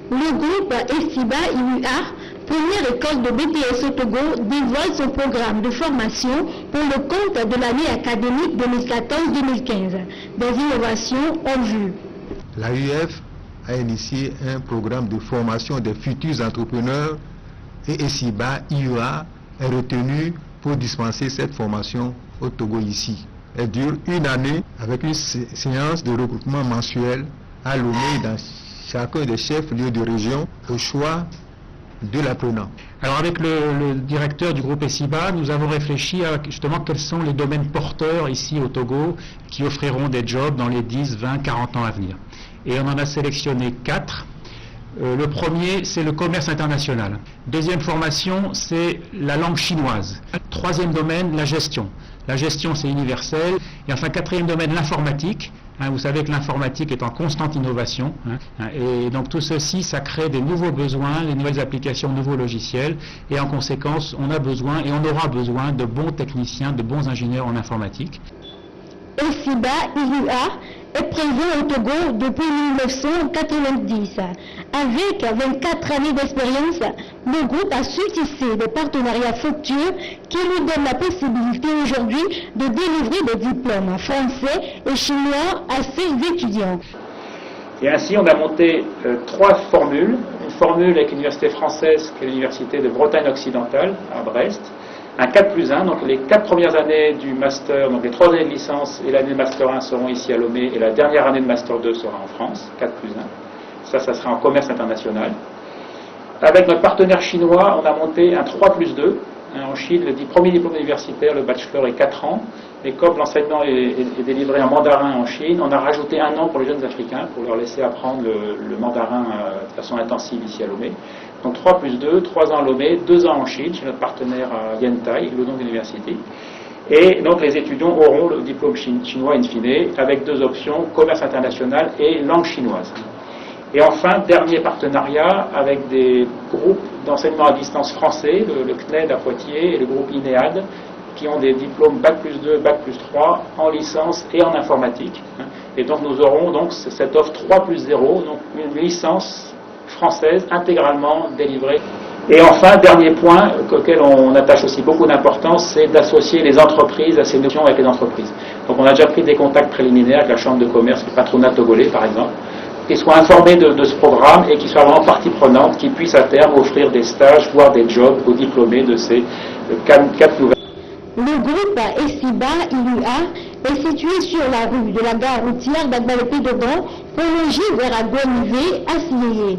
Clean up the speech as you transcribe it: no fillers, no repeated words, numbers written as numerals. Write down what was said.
Le groupe Esiba IUA, première école de BTS au Togo, dévoile son programme de formation pour le compte de l'année académique 2014-2015. Des innovations en vue. L'AUF a initié un programme de formation des futurs entrepreneurs et Esiba IUA est retenu pour dispenser cette formation au Togo ici. Elle dure une année avec une séance de recrutement mensuel à Lomé dans chacun des chefs-lieux de région au choix de l'apprenant. Alors avec le directeur du groupe Esiba, nous avons réfléchi à justement quels sont les domaines porteurs ici au Togo qui offriront des jobs dans les 10, 20, 40 ans à venir. Et on en a sélectionné 4. Le premier, c'est le commerce international. Deuxième formation, c'est la langue chinoise. Troisième domaine, la gestion. La gestion, c'est universel. Et enfin, quatrième domaine, l'informatique. Vous savez que l'informatique est en constante innovation. Et donc tout ceci, ça crée des nouveaux besoins, des nouvelles applications, de nouveaux logiciels. Et en conséquence, on a besoin et on aura besoin de bons techniciens, de bons ingénieurs en informatique. Esiba IUA est présent au Togo depuis 1990. Avec 24 années d'expérience, le groupe a su tisser des partenariats fructueux qui lui donnent la possibilité aujourd'hui de délivrer des diplômes français et chinois à ses étudiants. Et ainsi, on a monté 3 formules. Une formule avec l'université française, qui est l'université de Bretagne occidentale, à Brest. Un 4+1, donc les 4 premières années du master, donc les 3 années de licence et l'année de master 1 seront ici à Lomé, et la dernière année de master 2 sera en France, 4+1. Ça sera en commerce international. Avec notre partenaire chinois, on a monté un 3+2. En Chine, le premier diplôme universitaire, le bachelor, est 4 ans. Et comme l'enseignement est délivré en mandarin en Chine, on a rajouté 1 an pour les jeunes Africains, pour leur laisser apprendre le mandarin de façon intensive ici à Lomé. Donc 3+2, 3 ans à Lomé, 2 ans en Chine, chez notre partenaire Yantai, Ludong University. Et donc les étudiants auront le diplôme chinois in fine, avec 2 options, commerce international et langue chinoise. Et enfin, dernier partenariat avec des groupes d'enseignement à distance français, le CNED à Poitiers et le groupe INEAD, qui ont des diplômes Bac+2, Bac+3 en licence et en informatique. Et donc nous aurons donc cette offre 3+0, donc une licence française intégralement délivrée. Et enfin, dernier point auquel on attache aussi beaucoup d'importance, c'est d'associer les entreprises à ces notions avec les entreprises. Donc on a déjà pris des contacts préliminaires avec la Chambre de commerce, le patronat togolais par exemple, qu'ils soient informés de ce programme et qu'ils soient vraiment partie prenante, qui puissent à terme offrir des stages, voire des jobs aux diplômés de ces 4 nouvelles. Le groupe Esiba IUA est situé sur la rue de la gare routière d'Agbalopé-Dogon, prolongée vers Aguanivé à Siyeye.